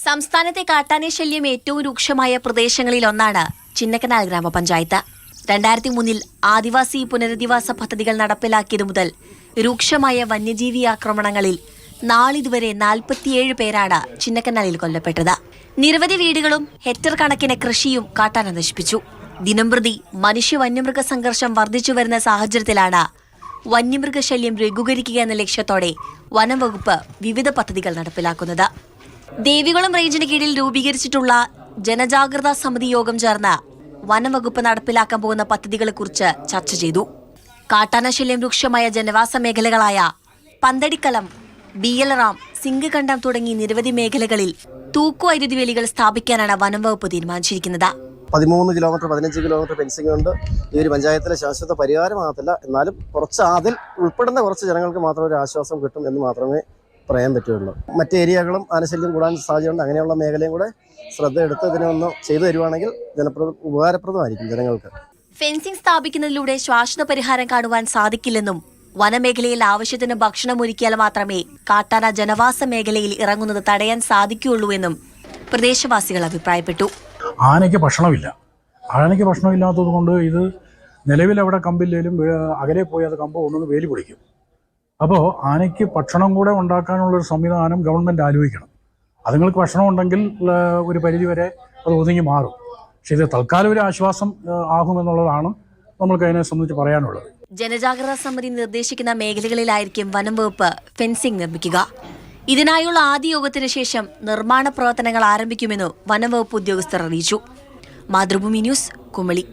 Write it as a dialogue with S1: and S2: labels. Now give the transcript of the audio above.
S1: സംസ്ഥാനത്തെ കാട്ടാന ശല്യം ഏറ്റവും രൂക്ഷമായ പ്രദേശങ്ങളിലൊന്നാണ് ചിന്നക്കനാൽ ഗ്രാമപഞ്ചായത്ത്. 2003 ആദിവാസി പുനരധിവാസ പദ്ധതികൾ നടപ്പിലാക്കിയതു മുതൽ രൂക്ഷമായ വന്യജീവി ആക്രമണങ്ങളിൽ നാളിതുവരെ 47 പേരാണ് ചിന്നക്കനാലിൽ കൊല്ലപ്പെട്ടത്. നിരവധി വീടുകളും ഹെക്ടർ കണക്കിന് കൃഷിയും കാട്ടാന നശിപ്പിച്ചു. ദിനംപ്രതി മനുഷ്യ വന്യമൃഗ സംഘർഷം വർദ്ധിച്ചു വരുന്ന സാഹചര്യത്തിലാണ് വന്യമൃഗശല്യം ലഘൂകരിക്കുക എന്ന ലക്ഷ്യത്തോടെ വനം വകുപ്പ് വിവിധ പദ്ധതികൾ നടപ്പിലാക്കുന്നത്. ദേവികുളം റേഞ്ചിന് കീഴിൽ രൂപീകരിച്ചിട്ടുള്ള ജനജാഗ്രതാ സമിതി യോഗം ചേർന്ന് വനം വകുപ്പ് നടപ്പിലാക്കാൻ പോകുന്ന പദ്ധതികളെക്കുറിച്ച് ചർച്ച ചെയ്തു. കാട്ടാനശല്യം രൂക്ഷമായ ജനവാസ മേഖലകളായ പന്തടിക്കലം, ബിയലറാം, സിംഗകണ്ഠം തുടങ്ങി നിരവധി മേഖലകളിൽ തൂക്കുവൈദ്യുതി വേലികൾ സ്ഥാപിക്കാനാണ് വനം വകുപ്പ് തീരുമാനിച്ചിരിക്കുന്നത്.
S2: 13 കിലോമീറ്റർ 15 കിലോമീറ്റർ ഫെൻസിംഗ് കൊണ്ട് ഈ ഒരു പഞ്ചായത്തിലെ ശാശ്വത പരിഹാരമാകത്തില്ല. എന്നാലും കുറച്ച് അതിൽ ഉൾപ്പെടുന്ന കുറച്ച് ജനങ്ങൾക്ക് മാത്രം ഒരു ആശ്വാസം കിട്ടും എന്ന് മാത്രമേ പറയാൻ പറ്റുള്ളൂ. മറ്റ് ഏരിയകളും ആനശല്യം കൂടാൻ സാധ്യതയുണ്ട്. അങ്ങനെയുള്ള മേഖലയും കൂടെ ശ്രദ്ധയെടുത്ത് ഇതിനൊന്ന് ചെയ്തു തരുവാണെങ്കിൽ ഉപകാരപ്രദമായിരിക്കും ജനങ്ങൾക്ക്.
S1: ഫെൻസിംഗ് സ്ഥാപിക്കുന്നതിലൂടെ ശാശ്വത പരിഹാരം കാണുവാൻ സാധിക്കില്ലെന്നും വനമേഖലയിൽ ആവശ്യത്തിന് ഭക്ഷണം ഒരുക്കിയാൽ മാത്രമേ കാട്ടാന ജനവാസ മേഖലയിൽ ഇറങ്ങുന്നത് തടയാൻ സാധിക്കുകയുള്ളൂ എന്നും പ്രദേശവാസികൾ അഭിപ്രായപ്പെട്ടു.
S3: ആനയ്ക്ക് ഭക്ഷണമില്ല. ആനയ്ക്ക് ഭക്ഷണമില്ലാത്തത് കൊണ്ട് ഇത് നിലവിൽ അവിടെ കമ്പില്ലേലും അകലെ പോയി അത് കമ്പ് കൊണ്ടുവന്ന് വേലി പിടിക്കും. അപ്പോൾ ആനയ്ക്ക് ഭക്ഷണം കൂടെ ഉണ്ടാക്കാനുള്ളൊരു സംവിധാനം ഗവൺമെൻറ് ആലോചിക്കണം. അതുങ്ങൾക്ക് ഭക്ഷണം ഉണ്ടെങ്കിൽ ഒരു പരിധിവരെ അത് ഒതുങ്ങി മാറും. പക്ഷെ ഇത് തൽക്കാലം ഒരു ആശ്വാസം ആകുമെന്നുള്ളതാണ് നമ്മൾക്ക് അതിനെ സംബന്ധിച്ച് പറയാനുള്ളത്.
S1: ജനജാഗ്രതാ സമിതി നിർദ്ദേശിക്കുന്ന മേഖലകളിലായിരിക്കും വനം വകുപ്പ് ഫെൻസിംഗ് നിർമ്മിക്കുക. ഇതിനായുള്ള ആദ്യ യോഗത്തിന് ശേഷം നിർമ്മാണ പ്രവർത്തനങ്ങൾ ആരംഭിക്കുമെന്ന് വനം വകുപ്പ് ഉദ്യോഗസ്ഥർ അറിയിച്ചു. മാതൃഭൂമി ന്യൂസ്, കുമളി.